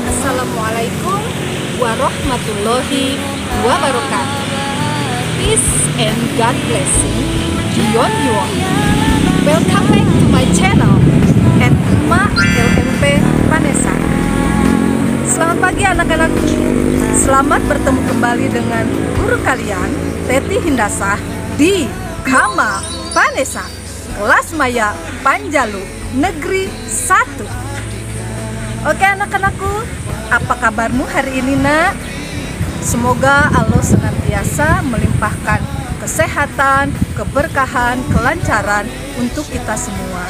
Assalamualaikum warahmatullahi wabarakatuh. Peace and God blessing beyond you all. Welcome back to my channel at Uma LMP Vanessa. Selamat pagi anak-anakku. Selamat bertemu kembali dengan guru kalian Teti Hindasah di Kama Vanessa, kelas Maya Panjalu Negeri 1. Oke anak-anakku, apa kabarmu hari ini nak? Semoga Allah senantiasa melimpahkan kesehatan, keberkahan, kelancaran untuk kita semua.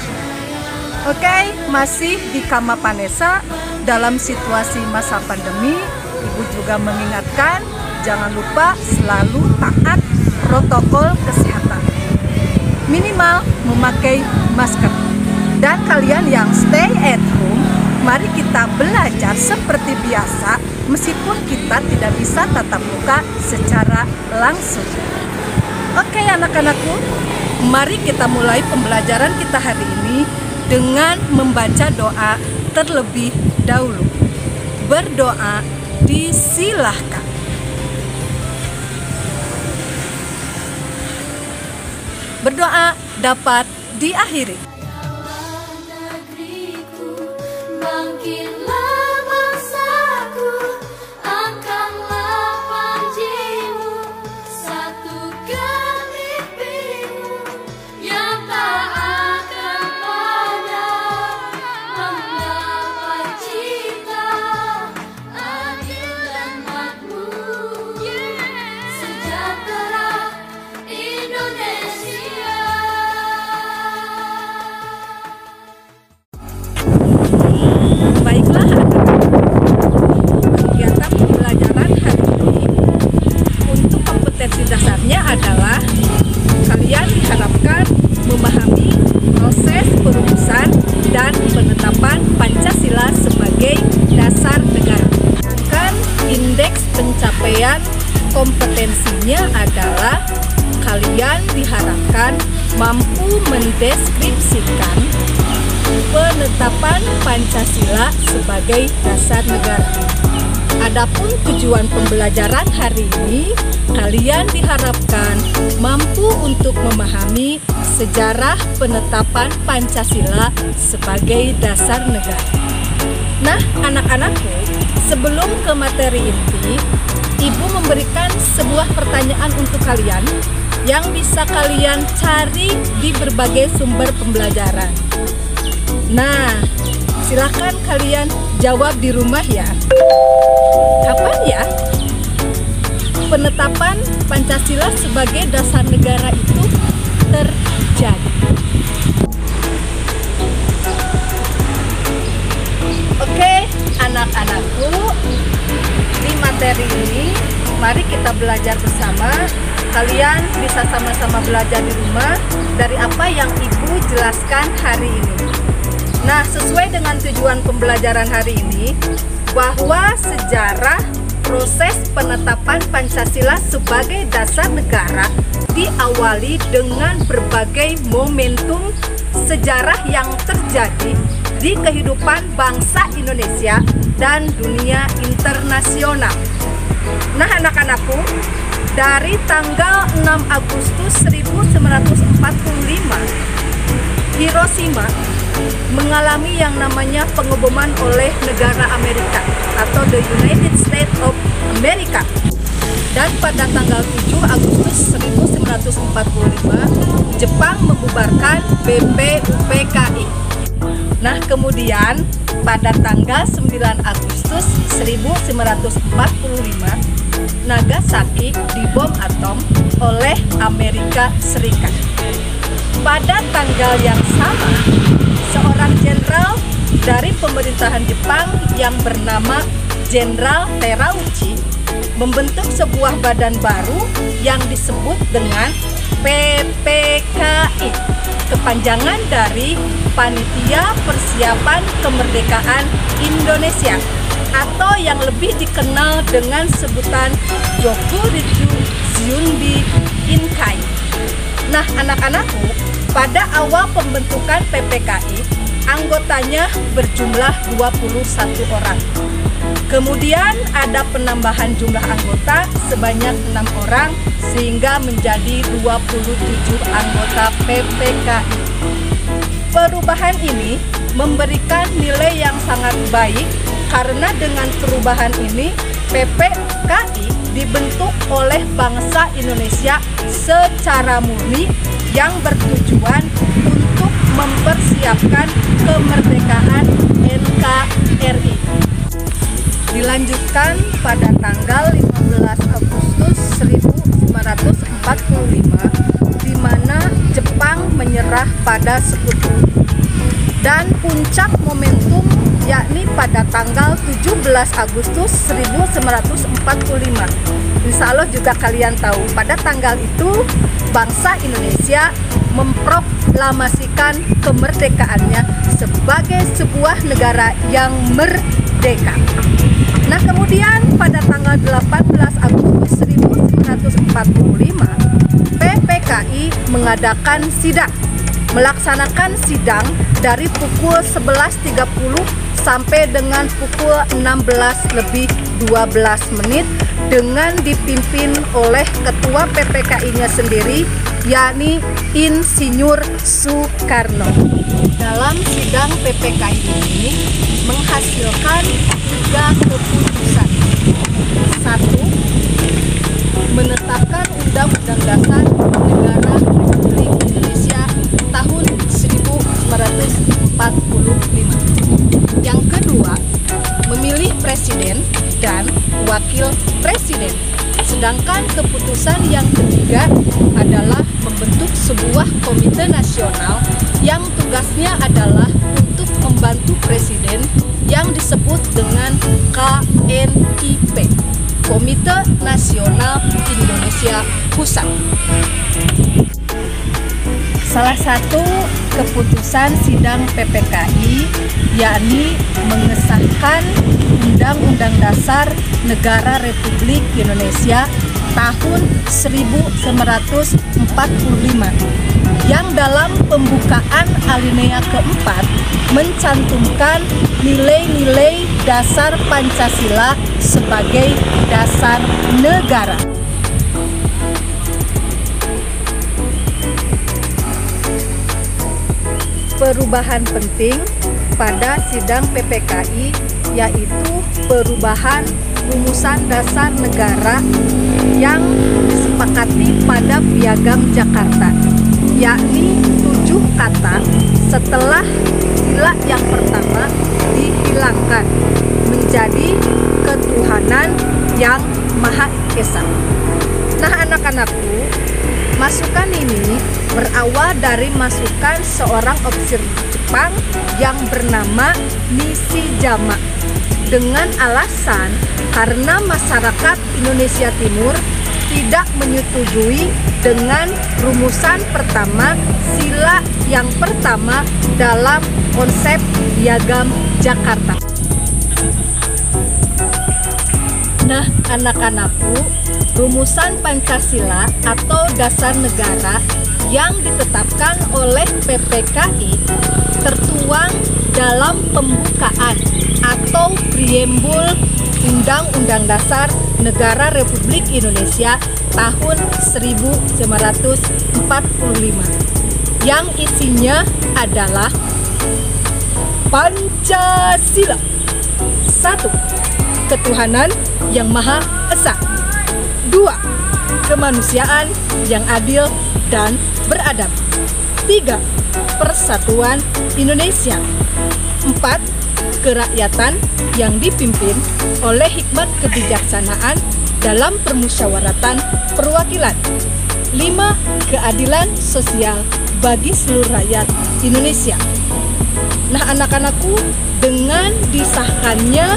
Oke, masih di Kama Vanessa dalam situasi masa pandemi, Ibu juga mengingatkan jangan lupa selalu taat protokol kesehatan. Minimal memakai masker. Dan kalian yang stay at home, mari kita belajar seperti biasa meskipun kita tidak bisa tatap muka secara langsung. Oke anak-anakku, mari kita mulai pembelajaran kita hari ini dengan membaca doa terlebih dahulu. Berdoa disilahkan. Berdoa dapat diakhiri. Bangkitlah bangsaku, angkatlah panjimu, satukan mimpimu yang tak akan padam, mendapat cita adil dan makmur, sejahtera Indonesia. Baiklah kegiatan pembelajaran hari ini untuk kompetensi dasarnya adalah kalian diharapkan memahami proses perumusan dan penetapan Pancasila sebagai dasar negara. Dan indeks pencapaian kompetensinya adalah kalian diharapkan mampu mendeskripsikan penetapan Pancasila sebagai dasar negara. Adapun tujuan pembelajaran hari ini, kalian diharapkan mampu untuk memahami sejarah penetapan Pancasila sebagai dasar negara. Nah, anak-anakku, sebelum ke materi inti, Ibu memberikan sebuah pertanyaan untuk kalian yang bisa kalian cari di berbagai sumber pembelajaran. Nah, Silahkan kalian jawab di rumah ya. Kapan ya penetapan Pancasila sebagai dasar negara itu terjadi? Oke, anak-anakku, di materi ini mari kita belajar bersama. Kalian bisa sama-sama belajar di rumah dari apa yang Ibu jelaskan hari ini. Nah, sesuai dengan tujuan pembelajaran hari ini, bahwa sejarah proses penetapan Pancasila sebagai dasar negara diawali dengan berbagai momentum sejarah yang terjadi di kehidupan bangsa Indonesia dan dunia internasional. Nah, anak-anakku, dari tanggal 6 Agustus 1945, Hiroshima mengalami yang namanya pengeboman oleh negara Amerika atau the United States of America. Dan pada tanggal 7 Agustus 1945, Jepang membubarkan BPUPKI. Nah, kemudian pada tanggal 9 Agustus 1945, Nagasaki dibom atom oleh Amerika Serikat. Pada tanggal yang sama, seorang jenderal dari pemerintahan Jepang yang bernama Jenderal Terauchi membentuk sebuah badan baru yang disebut dengan PPKI, kepanjangan dari Panitia Persiapan Kemerdekaan Indonesia, atau yang lebih dikenal dengan sebutan Yokuritsu Junbi Inkai. Nah, anak-anakku, pada awal pembentukan PPKI, anggotanya berjumlah 21 orang. Kemudian ada penambahan jumlah anggota sebanyak 6 orang sehingga menjadi 27 anggota PPKI. Perubahan ini memberikan nilai yang sangat baik karena dengan perubahan ini PPKI dibentuk oleh bangsa Indonesia secara murni yang bertujuan untuk mempersiapkan kemerdekaan NKRI. Dilanjutkan pada tanggal 15 Agustus 1945, di mana Jepang menyerah pada Sekutu. Dan puncak momentum yakni pada tanggal 17 Agustus 1945. Insya Allah juga kalian tahu, pada tanggal itu bangsa Indonesia memproklamasikan kemerdekaannya sebagai sebuah negara yang merdeka. Nah, kemudian pada tanggal 18 Agustus 1945, PPKI mengadakan sidang, melaksanakan sidang dari pukul 11.30 sampai dengan pukul 16:12 dengan dipimpin oleh ketua PPKI-nya sendiri, yakni Insinyur Soekarno. Dalam sidang PPKI ini menghasilkan 3 keputusan. 1. Menetapkan Undang-Undang Dasar Negara Republik Indonesia tahun 1945. Yang kedua, memilih presiden dan wakil presiden. Sedangkan keputusan yang ketiga adalah membentuk sebuah komite nasional yang tugasnya adalah untuk membantu presiden yang disebut dengan KNIP, Komite Nasional Indonesia Pusat. Salah satu keputusan sidang PPKI yakni mengesahkan Undang-Undang Dasar Negara Republik Indonesia tahun 1945 yang dalam pembukaan alinea keempat mencantumkan nilai-nilai dasar Pancasila sebagai dasar negara. Perubahan penting pada sidang PPKI yaitu perubahan rumusan dasar negara yang disepakati pada Piagam Jakarta, yakni 7 kata setelah sila yang pertama berawal dari masukan seorang ofisir Jepang yang bernama Nishijama dengan alasan karena masyarakat Indonesia Timur tidak menyetujui dengan rumusan pertama sila yang pertama dalam konsep Piagam Jakarta. Nah, anak-anakku, rumusan Pancasila atau dasar negara yang ditetapkan oleh PPKI tertuang dalam pembukaan atau preambul Undang-Undang Dasar Negara Republik Indonesia tahun 1945 yang isinya adalah Pancasila. 1. Ketuhanan yang Maha Esa. 2. Kemanusiaan yang adil dan beradab. 3. Persatuan Indonesia. 4. Kerakyatan yang dipimpin oleh hikmat kebijaksanaan dalam permusyawaratan perwakilan. 5. Keadilan sosial bagi seluruh rakyat Indonesia. Nah, anak-anakku, dengan disahkannya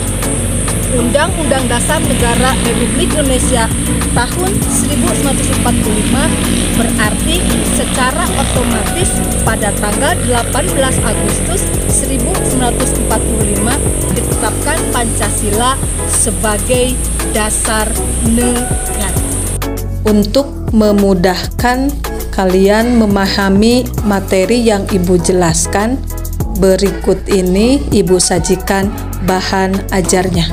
Undang-Undang Dasar Negara Republik Indonesia tahun 1945 berarti secara otomatis pada tanggal 18 Agustus 1945 ditetapkan Pancasila sebagai dasar negara. Untuk memudahkan kalian memahami materi yang Ibu jelaskan, berikut ini Ibu sajikan bahan ajarnya.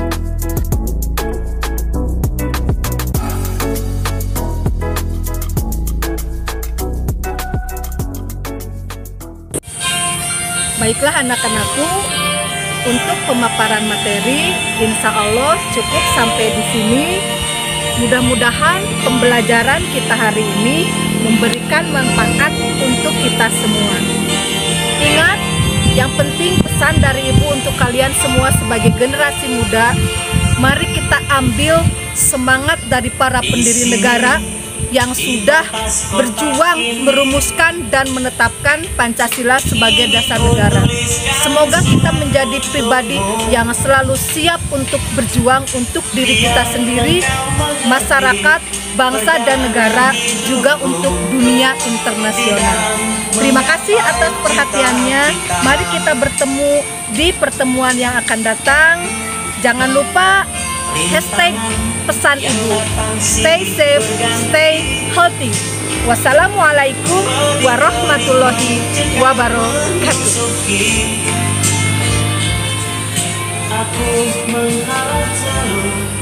Baiklah anak-anakku, untuk pemaparan materi insya Allah cukup sampai di sini. Mudah-mudahan pembelajaran kita hari ini memberikan manfaat untuk kita semua. Ingat, yang penting pesan dari Ibu untuk kalian semua sebagai generasi muda, mari kita ambil semangat dari para pendiri negara yang sudah berjuang merumuskan dan menetapkan Pancasila sebagai dasar negara. Semoga kita menjadi pribadi yang selalu siap untuk berjuang untuk diri kita sendiri, masyarakat, bangsa dan negara, juga untuk dunia internasional. Terima kasih atas perhatiannya. Mari kita bertemu di pertemuan yang akan datang. Jangan lupa hashtag pesan Ibu, stay safe, stay healthy. Wassalamualaikum warahmatullahi wabarakatuh. Aku menghalau